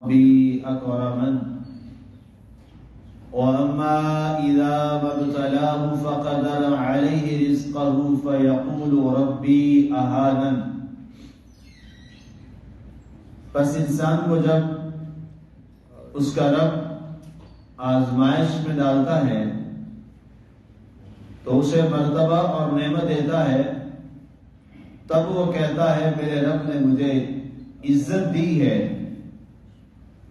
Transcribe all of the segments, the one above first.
ربي أكرمن وأما إذا ما ابتلاه فقدر عليه رزقه فيقول ربي أهانن. پس انسان کو جب اس کا رب آزمائش میں ڈالتا ہے تو اسے مرتبہ اور نعمت دیتا ہے، تب وہ کہتا ہے میرے رب نے مجھے عزت دی ہے،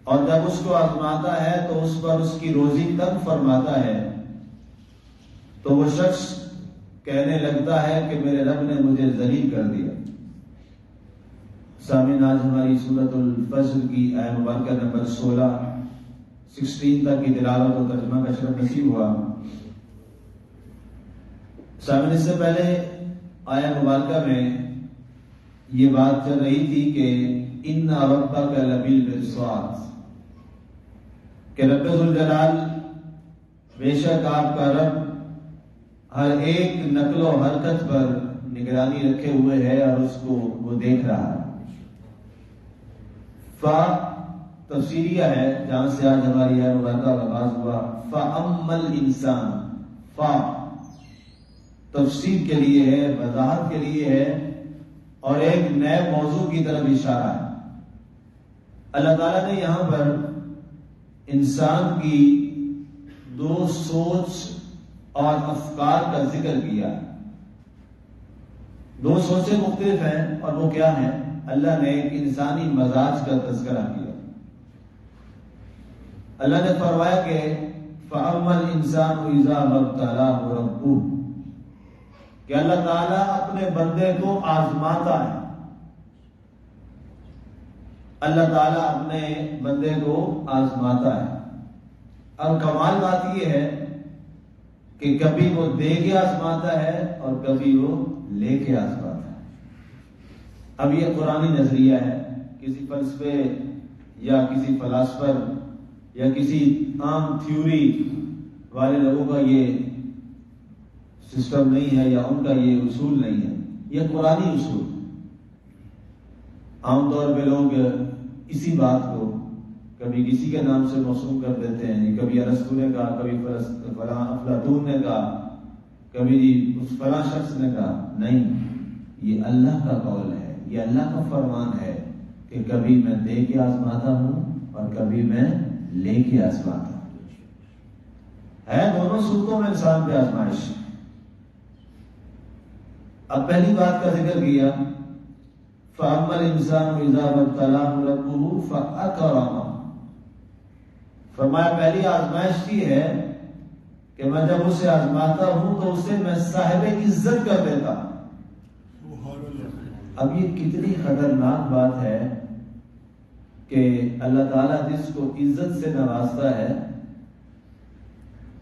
اور جب اس کو آزماتا ہے تو اس پر اس کی روزی تنگ فرماتا ہے تو وہ شخص کہنے لگتا ہے کہ میرے رب نے مجھے ذلیل کر دیا۔ سامعین، آج ہماری سورۃ الفجر کی آیت مبارکہ نمبر 16 تک کی تلاوت و ترجمہ کا شرف نصیب ہوا۔ سامعین، اس سے پہلے آیت مبارکہ میں یہ بات چل رہی تھی کہ ان ربک لبالمرصاد، کہ رب ذوالجلال بے شک آپ کا رب ہر ایک نقل و حرکت پر نگرانی رکھے ہوئے ہے اور اس کو وہ دیکھ رہا ہے۔ فا تفسیریہ ہے جہاں سے آج ہماری آیت مبارکہ کا آغاز ہوا۔ فَأَمَّا الْإِنسَانُ، فا تفسیر کے لیے ہے، وضاحت کے لیے ہے اور ایک نئے موضوع کی طرف اشارہ ہے۔ اللہ تعالیٰ نے یہاں پر انسان کی دو سوچ اور افکار کا ذکر کیا۔ دو سوچیں مختلف ہیں اور وہ کیا ہیں؟ اللہ نے ایک انسانی مزاج کا تذکرہ کیا۔ اللہ نے فرمایا کہ فَأَمَّا الْإِنسَانُ إِذَا مَا ابْتَلَاهُ رَبُّهُ، کہ اللہ تعالیٰ اپنے بندے کو آزماتا ہے۔ اللہ تعالیٰ اپنے بندے کو آزماتا ہے۔ اب کمال بات یہ ہے کہ کبھی وہ دے کے آزماتا ہے اور کبھی وہ لے کے آزماتا ہے۔ اب یہ قرآنی نظریہ ہے، کسی فلسفے یا کسی فلاسفر یا کسی عام تھیوری والے لوگوں کا یہ سسٹم نہیں ہے یا ان کا یہ اصول نہیں ہے، یہ قرآنی اصول۔ عام طور پہ لوگ اسی بات کو کبھی کسی کے نام سے موسوم کر دیتے ہیں، کبھی ارسطو نے کہا، کبھی فلاں افلاطون نے کہا، کبھی اس فلاں شخص نے کہا۔ نہیں، یہ اللہ کا قول ہے، یہ اللہ کا فرمان ہے کہ کبھی میں دے کے آزماتا ہوں اور کبھی میں لے کے آزماتا ہوں۔ ہے دونوں صورتوں میں انسان پہ آزمائش۔ اب پہلی بات کا ذکر کیا، فَأَمَّا الْإِنسَانُ إِذَا مَا ابْتَلَاهُ رَبُّهُ فَأَكْرَمَهُ، فرمایا پہلی آزمائش کی ہے کہ میں جب اسے آزماتا ہوں تو اسے میں صاحب عزت کر دیتا۔ اب یہ کتنی خطرناک بات ہے کہ اللہ تعالیٰ جس کو عزت سے نوازتا ہے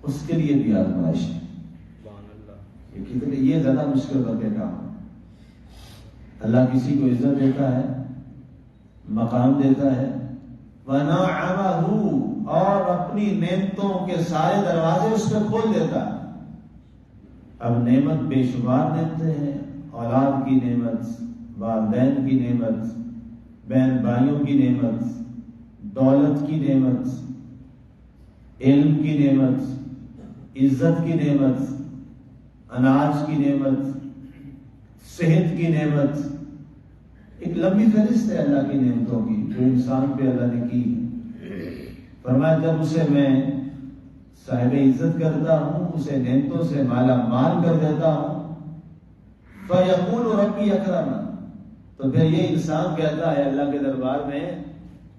اس کے لیے بھی آزمائش ہے۔ یہ زیادہ مشکل بات کا کام ہے۔ اللہ کسی کو عزت دیتا ہے، مقام دیتا ہے، وَنَعَمَهُ، اور اپنی نعمتوں کے سارے دروازے اس پہ کھول دیتا ہے۔ اب نعمت بے شمار نعمتیں ہیں، اولاد کی نعمت، والدین کی نعمت، بہن بھائیوں کی نعمت، دولت کی نعمت، علم کی نعمت، عزت کی نعمت، اناج کی نعمت، صحت کی نعمت، ایک لمبی فہرست ہے اللہ کی نعمتوں کی جو انسان پہ اللہ نے کی ہے۔ فرمایا جب اسے میں صاحب عزت کرتا ہوں، اسے نعمتوں سے مالا مال کر دیتا ہوں، فَيَقُولُ رَبِّي أَكْرَمَنِ، تو پھر یہ انسان کہتا ہے اللہ کے دربار میں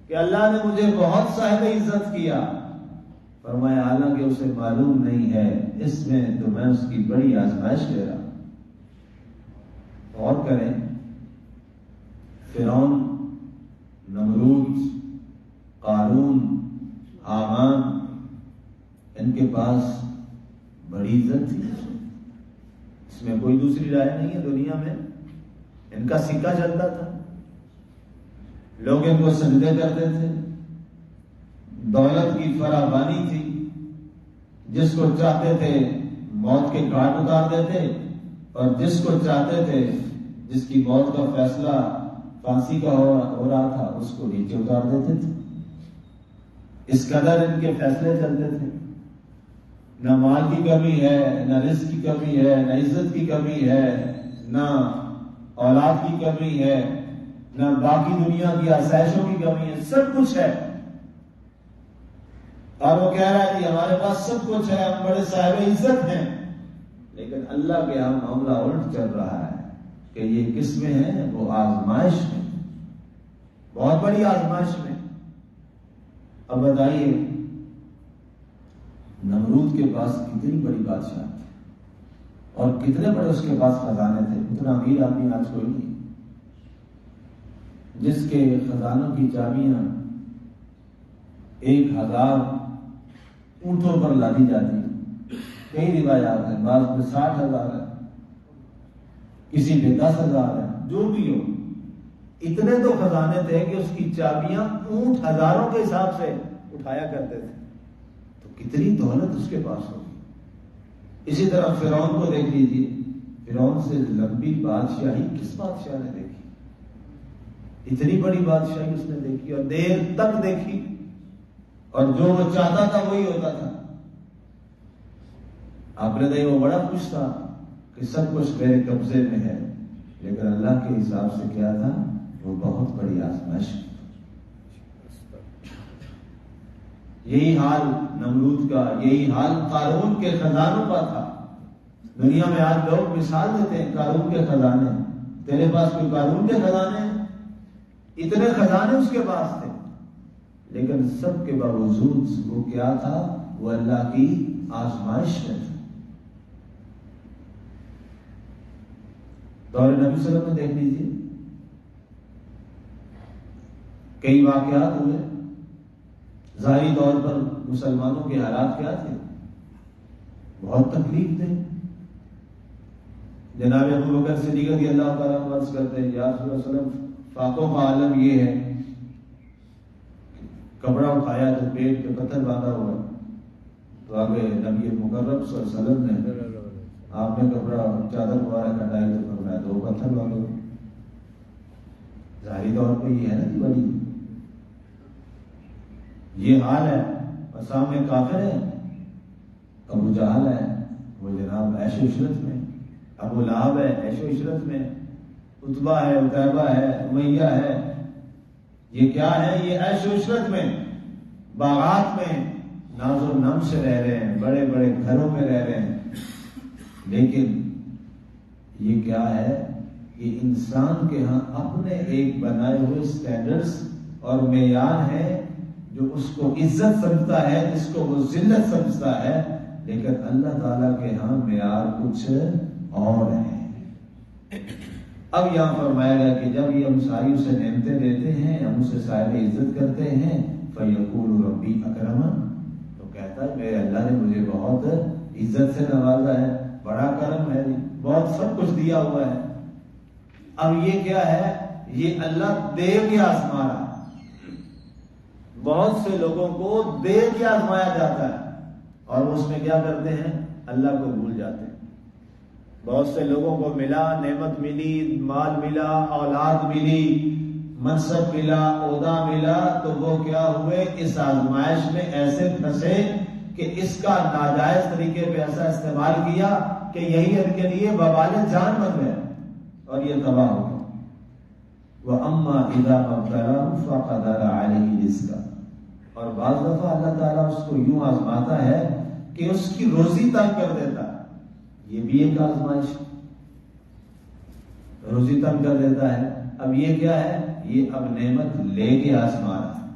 کہ اللہ نے مجھے بہت صاحب عزت کیا۔ فرمایا حالانکہ اسے معلوم نہیں ہے اس میں تو میں اس کی بڑی آزمائش لے رہا ہوں۔ غور کریں، فرعون، نمرود، قارون، حامان، ان کے پاس بڑی عزت تھی، اس میں کوئی دوسری رائے نہیں ہے دنیا میں۔ ان کا سکہ چلتا تھا، لوگ ان کو سجدے کرتے تھے، دولت کی فراوانی تھی، جس کو چاہتے تھے موت کے گھاٹ اتار دیتے اور جس کو چاہتے تھے، جس کی موت کا فیصلہ پھانسی کا ہو رہا تھا، اس کو نیچے اتار دیتے تھے۔ اس قدر ان کے فیصلے چلتے تھے. نہ مال کی کمی ہے، نہ رزق کی کمی ہے، نہ عزت کی کمی ہے، نہ اولاد کی کمی ہے، نہ باقی دنیا کی آسائشوں کی کمی ہے. سب کچھ ہے. اور وہ کہہ رہا ہے کہ ہمارے پاس سب کچھ ہے، ہم بڑے صاحب عزت ہیں. لیکن اللہ کے یہاں معاملہ الٹ چل رہا ہے کہ یہ کس میں ہے؟ وہ آزمائش میں، بہت بڑی آزمائش میں. اب بتائیے نمرود کے پاس کتنی بڑی بادشاہ تھی اور کتنے بڑے اس کے پاس خزانے تھے. اتنا امیر آدمی آج کوئی نہیں جس کے خزانوں کی چابیاں 1000 اونٹوں پر لادی جاتی ہیں. کئی روایات ہیں، بعض میں 60,000 ہے، کسی پہ 10,000 ہے. جو بھی ہو، اتنے تو خزانے تھے کہ اس کی چابیاں اونٹ ہزاروں کے حساب سے اٹھایا کرتے تھے. تو کتنی دولت اس کے پاس ہوگی. اسی طرح فرعون کو دیکھ لیجیے. فرعون سے لمبی بادشاہی کس بادشاہ نے دیکھی؟ اتنی بڑی بادشاہی اس نے دیکھی اور دیر تک دیکھی، اور جو وہ چاہتا تھا وہی ہوتا تھا. آپ نے دیکھا وہ بڑا خوش تھا کہ سب کچھ میرے قبضے میں ہے، لیکن اللہ کے حساب سے کیا تھا؟ وہ بہت بڑی آزمائش. یہی حال نمرود کا، یہی حال قارون کے خزانوں کا تھا. دنیا میں آج لوگ مثال دیتے ہیں قارون کے خزانے. تیرے پاس کوئی قارون کے خزانے ہیں؟ اتنے خزانے اس کے پاس تھے، لیکن سب کے باوجود وہ کیا تھا؟ وہ اللہ کی آزمائش میں تھا. دور نبی صلی اللہ علیہ وسلم میں دیکھ لیجیے، کئی واقعات ہوئے. ظاہری طور پر مسلمانوں کے حالات کیا تھے؟ بہت تکلیف تھے. جناب ابو بکر صدیق رضی اللہ تعالیٰ عنہ عرض کرتے ہیں، یا رسول اللہ صلی اللہ علیہ وسلم، فاقوں کا عالم یہ ہے، کپڑا اٹھایا تو پیٹ پہ پتھر باندھا ہوا، تو آگے نبی مکرم صلی اللہ علیہ وسلم نے آپ نے کپڑا چادر مبارک ہٹائی تو فرمایا 2 پتھر باندھو. ظاہری طور پہ یہ ہے نا کہ بڑی یہ حال ہے. اور سامنے کافر ہے، ابو جہل ہے، وہ جناب عیش و عشرت میں، ابو لہب ہے عیش و عشرت میں، عتبہ ہے، عتیبہ ہے، امیہ ہے. یہ کیا ہے؟ یہ عیش و عشرت میں، باغات میں ناز و نم سے رہ رہے ہیں، بڑے بڑے گھروں میں رہ رہے ہیں. لیکن یہ کیا ہے؟ یہ انسان کے ہاں اپنے ایک بنائے ہوئے سٹینڈرڈز اور معیار ہے جو اس کو عزت سمجھتا ہے، جس کو وہ ذلت سمجھتا ہے. لیکن اللہ تعالیٰ کے ہاں معیار کچھ اور ہے. اب یہاں فرمایا گیا کہ جب یہ ہم ساری اسے نعمتیں دیتے ہیں، ہم اسے صاحب عزت کرتے ہیں، فَيَقُولُ رَبِّي أَكْرَمَنِ، تو کہتا ہے میرے اللہ نے مجھے بہت عزت سے نوازا ہے، بڑا کرم ہے، بہت سب کچھ دیا ہوا ہے. اب یہ کیا ہے؟ یہ اللہ دے کے آزما رہا ہے. بہت سے لوگوں کو دے کے آزمایا جاتا ہے اور اس میں کیا کرتے ہیں؟ اللہ کو بھول جاتے ہیں. بہت سے لوگوں کو ملا، نعمت ملی، مال ملا، اولاد ملی، منصب ملا، عہدہ ملا، تو وہ کیا ہوئے؟ اس آزمائش میں ایسے پھنسے کہ اس کا ناجائز طریقے پہ ایسا استعمال کیا کہ یہی ان کے لیے وبال جان بن گئے اور یہ تباہ ہو گئے. وَأَمَّا إِذَا مَبْتَلَاهُ فَقَدَرَ عَلَيْهِ رِزْقَهُ، اور بعض دفعہ اللہ تعالیٰ اس کو یوں آزماتا ہے کہ اس کی روزی تنگ کر دیتا ہے. یہ بھی ایک آزمائش، روزی تنگ کر دیتا ہے. اب یہ کیا ہے؟ یہ اب نعمت لے کے آزما رہا ہے.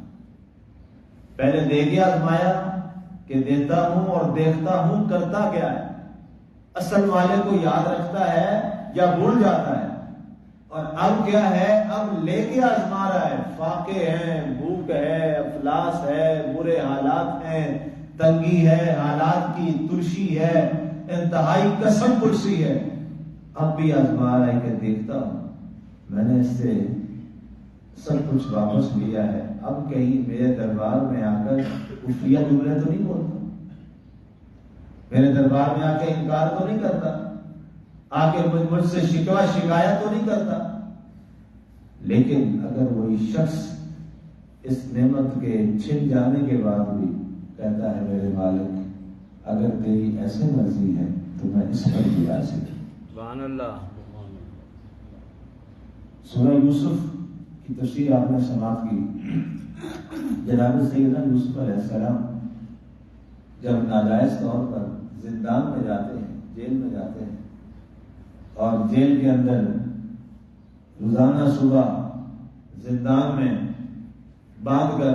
پہلے دے کے آزمایا کہ دیتا ہوں اور دیکھتا ہوں کرتا کیا ہے، اصل والے کو یاد رکھتا ہے یا بھول جاتا ہے. اور اب کیا ہے؟ اب لے کے آزما رہا ہے. فاقے ہیں، بھوک ہے، افلاس ہے، برے حالات ہیں، تنگی ہے، حالات کی ترشی ہے، انتہائی قسم پرسی ہے. اب بھی آزما رہا ہے کہ دیکھتا ہوں، میں نے اس سے سب کچھ واپس لیا ہے، اب کہیں میرے دربار میں آ کر خفیہ جملے تو نہیں بولتا، میرے دربار میں آ کے انکار تو نہیں کرتا، آ کے مجھ سے شکوہ شکایت تو نہیں کرتا. لیکن اگر وہی شخص اس نعمت کے چھن جانے کے بعد بھی کہتا ہے میرے مالک اگر تیری ایسے مرضی ہے تو میں اس پر بھی راضی ہوں۔ سبحان اللہ۔ سورہ یوسف کی تفسیر آپ نے سماعت کی۔ جناب سیدنا یوسف علیہ السلام جب ناجائز طور پر زندان میں جاتے ہیں، جیل میں جاتے ہیں، اور جیل کے اندر روزانہ صبح زندان میں باندھ کر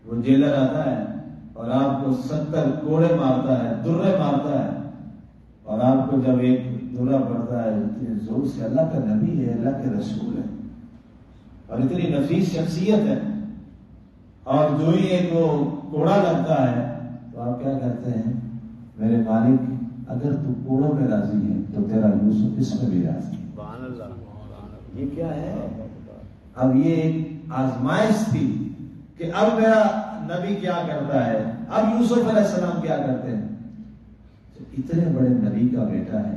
وہ جیلر آتا ہے اور آپ کو 70 کوڑے مارتا ہے، درے مارتا ہے، اور آپ کو جب ایک درہ پڑتا ہے اتنے زور سے، اللہ کا نبی ہے، اللہ کے رسول ہے اور اتنی نفیس شخصیت ہے، اور جو ہی ایک وہ کوڑا لگتا ہے تو آپ کیا کہتے ہیں میرے مالک اگر تو کوڑوں میں راضی ہے تو تیرا یوسف اس میں بھی راضی ہے۔ سبحان اللہ۔ یہ کیا ہے؟ اب یہ ایک آزمائش تھی کہ اب میرا نبی کیا کرتا ہے، اب یوسف علیہ السلام کیا کرتے ہیں۔ اتنے بڑے نبی کا بیٹا ہے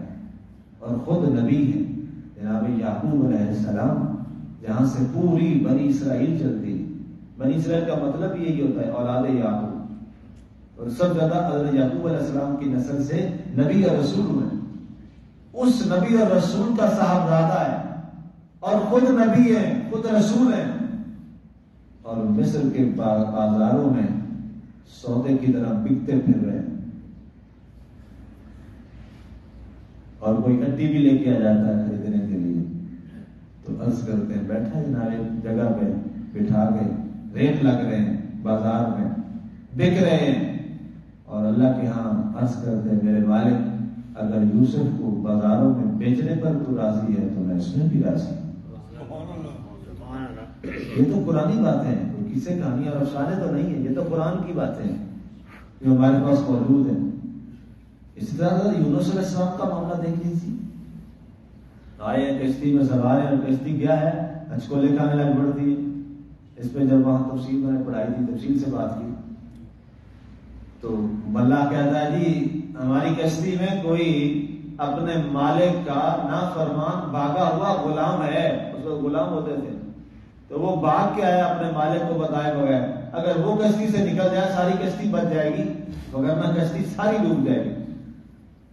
اور خود نبی ہے جناب یعقوب علیہ السلام، جہاں سے پوری بنی اسرائیل چلتی۔ بنی اسرائیل کا مطلب یہی ہوتا ہے اولاد یعقوب، اور سب زیادہ حضرت یعقوب علیہ السلام کی نسل سے نبی اور رسول ہوئے۔ اس نبی اور رسول کا صاحبزادہ ہے اور خود نبی ہے، خود رسول ہے، اور مصر کے بازاروں میں سودے کی طرح بکتے پھر رہے ہیں، اور کوئی ہڈی بھی لے کے آ جاتا ہے خریدنے کے لیے تو عرض کرتے ہیں بیٹھا جناب ایک جگہ پہ بٹھا کے، ریٹ لگ رہے ہیں بازار میں، بک رہے ہیں، اور اللہ کے ہاں عرض کرتے ہیں میرے مالک اگر یوسف کو بازاروں میں بیچنے پر تو راضی ہے تو میں اس میں بھی راضی ہوں۔ یہ تو قرآنی باتیں ہیں، کوئی قصے کہانیاں اور افسانے تو نہیں ہے، یہ تو قرآن کی باتیں ہیں جو ہمارے پاس موجود ہیں۔ اسی طرح یونس علیہ السلام کا معاملہ دیکھ لیجیے، آئے کشتی میں سوار ہیں اور کشتی کیا ہے ہچکولے کھانے لگ پڑتی ہے۔ اس پہ جب وہاں تفصیل میں نے پڑھائی تھی، تفصیل سے بات کی، تو ملا کہتا ہے جی ہماری کشتی میں کوئی اپنے مالک کا نافرمان بھاگا ہوا غلام ہے، اس وقت غلام ہوتے تھے، تو وہ بھاگ کے آیا اپنے مالک کو بتائے بغیر، اگر وہ کشتی سے نکل جائے ساری کشتی بچ جائے گی، وگرنہ کشتی ساری ڈوب جائے گی۔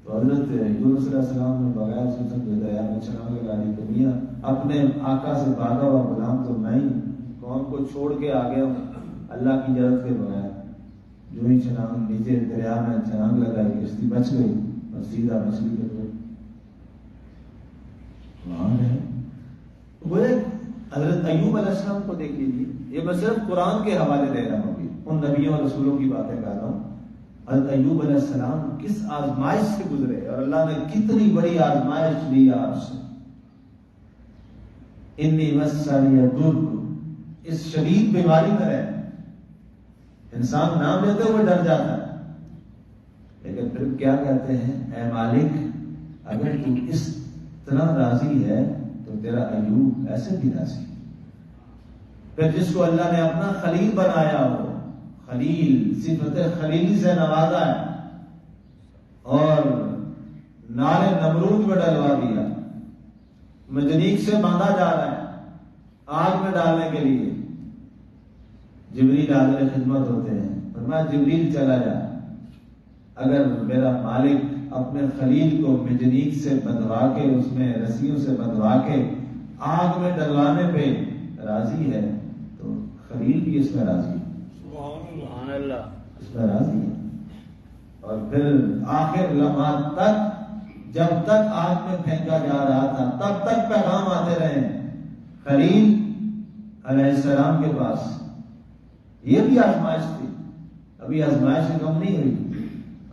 تو حضرت یونس علیہ السلام نے بغیر سوچے بھیجا یار میں چھلانگ لگا دی کہ میاں اپنے آقا سے بھاگا ہوا غلام تو میں ہی قوم کو چھوڑ کے آ گیا ہوں اللہ کی اجازت کے بغیر۔ جو ہی چھلانگ نیچے دریا میں چھلانگ لگائی کشتی بچ گئی اور سیدھا مچھلی کے پاس وہاں ہے۔ وہ حضرت ایوب علیہ السلام کو دیکھ لیجیے، یہ میں صرف قرآن کے حوالے دے رہا ہوں، ابھی ان نبیوں اور رسولوں کی باتیں کر رہا ہوں۔ حضرت ایوب علیہ السلام کس آزمائش سے گزرے اور اللہ نے کتنی بڑی آزمائش لی آپ سے۔ انی مسنی الضر، اس شدید بیماری میں رہے، انسان نام لیتے ہوئے ڈر جاتا ہے، لیکن پھر کیا کہتے ہیں اے مالک اگر تو اس طرح راضی ہے تو تیرا ایوب ایسے بھی راضی۔ پھر جس کو اللہ نے اپنا خلیل بنایا ہو، خلیل صفت خلیلی سے نوازا ہے اور نار نمرود میں ڈلوا دیا، مجنیق سے باندھا جا رہا ہے آگ میں ڈالنے کے لیے، جبریل حاضر خدمت ہوتے ہیں، فرمایا جبریل چلا جا، اگر میرا مالک اپنے خلیل کو مجنیق سے بندھوا کے، اس میں رسیوں سے بندھوا کے آگ میں ڈلوانے پہ راضی ہے تو خلیل بھی اس میں راضی ہے، سبحان اللہ، اس میں راضی ہے۔ اور پھر آخر لمحات تک جب تک آگ میں پھینکا جا رہا تھا تب تک پیغام آتے رہے خلیل علیہ السلام کے پاس۔ یہ بھی آزمائش تھی، ابھی آزمائش سے کم نہیں ہوئی،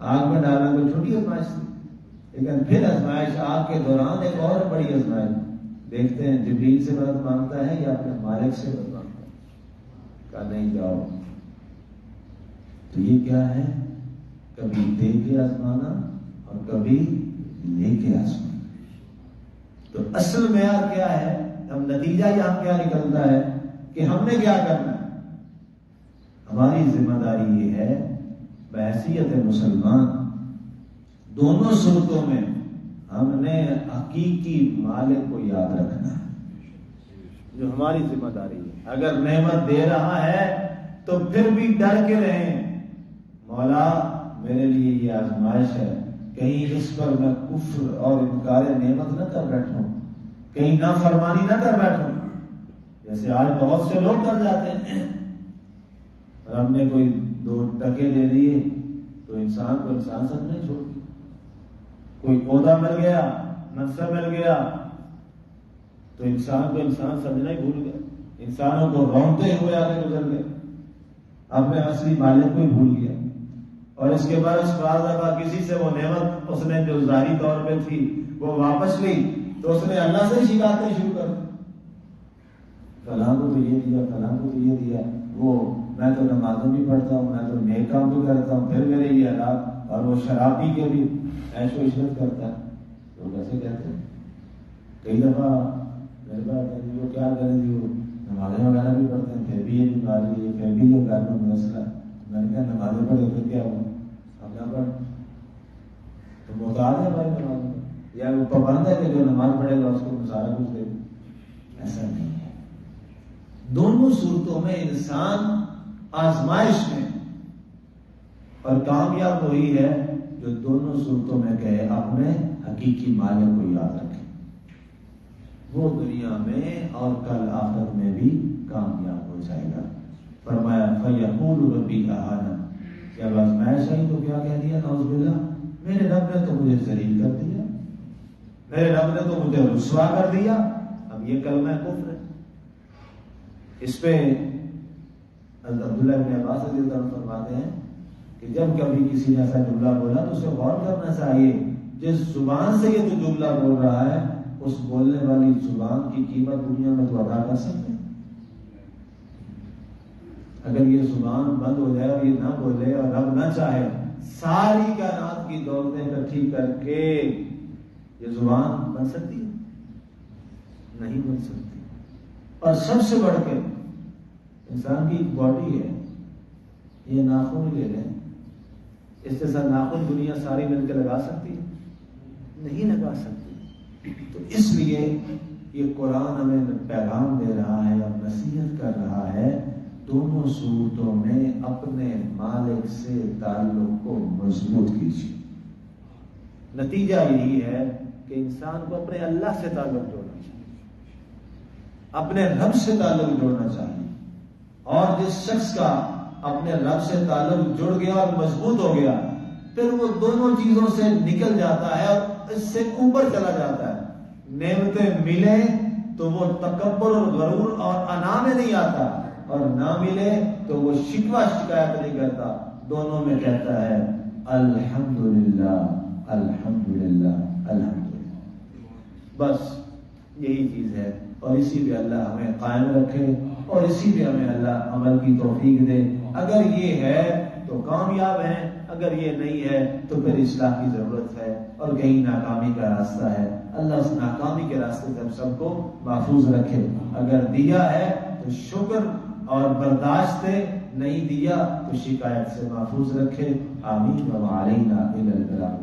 آگ میں ڈالنا کوئی چھوٹی آزمائش تھی، لیکن پھر آزمائش آگ کے دوران ایک اور بڑی آزمائش، دیکھتے ہیں جبریل سے مدد مانگتا ہے یا اپنے مالک سے مدد مانگتا ہے، کہا نہیں جاؤ۔ تو یہ کیا ہے، کبھی دے کے آزمانا اور کبھی لے کے آزمانا۔ تو اصل معیار کیا ہے، اب نتیجہ یہاں کیا نکلتا ہے کہ ہم نے کیا کرنا ہے۔ ہماری ذمہ داری یہ ہے بحیثیت مسلمان دونوں صورتوں میں ہم نے حقیقی مالک کو یاد رکھنا ہے، جو ہماری ذمہ داری ہے. اگر نعمت دے رہا ہے تو پھر بھی ڈر کے رہیں، مولا میرے لیے یہ آزمائش ہے، کہیں اس پر میں کفر اور انکار نعمت نہ کر بیٹھوں، کہیں نافرمانی نہ کر بیٹھوں، جیسے آج بہت سے لوگ کر جاتے ہیں. اور ہم نے کوئی 2 ٹکے دے دیے تو انسان کو انسان سمجھنے چھوڑ دیا، کوئی عہدہ مل گیا، منصب مل گیا تو انسان کو انسان سمجھنا ہی بھول گیا، انسانوں کو رونتے ہوئے آگے گزر گئے، اپنے اصلی مالک کو ہی بھول گیا. اور اس کے بعد اس بعد اگر کسی سے وہ نعمت اس نے جو ظاہری طور پہ تھی وہ واپس لی تو اس نے اللہ سے شکایتیں شروع کر دی، فلاں کو تو یہ دیا، فلاں کو تو یہ دیا، وہ میں تو نمازیں بھی پڑھتا ہوں، میں تو نیک کام بھی کرتا ہوں، پھر میرے یہ حالات، اور وہ شراب پی کے بھی عیش و عشرت کرتا ہے. تو کیسے کہتے ہیں؟ کئی دفعہ میرے پاس وہ کیا کریں جی، وہ نمازیں وغیرہ بھی پڑھتے ہیں، پھر بھی یہ بیماری ہے، پھر بھی یہ گھر میں مسئلہ. میں نے کہا نمازیں پڑھے پھر کیا ہوا؟ اب نہ پڑھ تو محتاج ہے بھائی نماز میں، یا وہ پابند ہے کہ جو نماز پڑھے گا اس کو سارا کچھ دے گا؟ ایسا نہیں ہے. دونوں صورتوں میں انسان آزمائش میں، اور کامیاب وہی ہے جو دونوں صورتوں میں کہے اپنے حقیقی مالک کو یاد رکھے، وہ دنیا میں اور کل آخرت میں بھی کامیاب ہو جائے گا. فرمایا فَيَقُولُ رَبِّي أَهَانَ، جب آزمائش آئی تو کیا کہہ دیا؟ نعوذ باللہ، میرے رب نے تو مجھے ذلیل کر دیا، میرے رب نے تو مجھے رسوا کر دیا. اب یہ کلمہ کفر ہے. اس پہ حضرت عبداللہ بن عباس رضی اللہ عنہ فرماتے ہیں کہ جب کبھی کسی نے ایسا جملہ بولا تو اسے غور کرنا چاہیے، جس زبان سے یہ تو جملہ بول رہا ہے اس بولنے والی زبان کی قیمت دنیا میں تو ادا کر سکتے ہیں. اگر یہ زبان بند ہو جائے اور یہ نہ بولے اور رب نہ چاہے ساری کائنات کی دولتیں اکٹھی کر کے یہ زبان بن سکتی ہے؟ نہیں بن سکتی. اور سب سے بڑھ کے انسان کی ایک باڈی ہے، یہ ناخن لے لیں، اس کے ساتھ ناخن دنیا ساری مل کے لگا سکتی ہے؟ نہیں لگا سکتی. تو اس لیے یہ قرآن ہمیں پیغام دے رہا ہے اور نصیحت کر رہا ہے، دونوں صورتوں میں اپنے مالک سے تعلق کو مضبوط کیجیے. نتیجہ یہی ہے کہ انسان کو اپنے اللہ سے تعلق جوڑنا چاہیے، اپنے رب سے تعلق جوڑنا چاہیے. اور جس شخص کا اپنے رب سے تعلق جڑ گیا اور مضبوط ہو گیا پھر وہ دونوں چیزوں سے نکل جاتا ہے اور اس سے اوپر چلا جاتا ہے. نعمتیں ملیں تو وہ تکبر اور غرور اور انا میں نہیں آتا، اور نہ ملے تو وہ شکوہ شکایت نہیں کرتا، دونوں میں کہتا ہے الحمدللہ الحمدللہ الحمدللہ. بس یہی چیز ہے، اور اسی پہ اللہ ہمیں قائم رکھے اور اسی پہ ہمیں اللہ عمل کی توفیق دے. اگر یہ ہے تو کامیاب ہیں، اگر یہ نہیں ہے تو پھر اصلاح کی ضرورت ہے اور کہیں ناکامی کا راستہ ہے. اللہ اس ناکامی کے راستے سے ہم سب کو محفوظ رکھے. اگر دیا ہے تو شکر اور برداشت دے، نہیں دیا تو شکایت سے محفوظ رکھے. آمین. وعلینا الی البلاغ.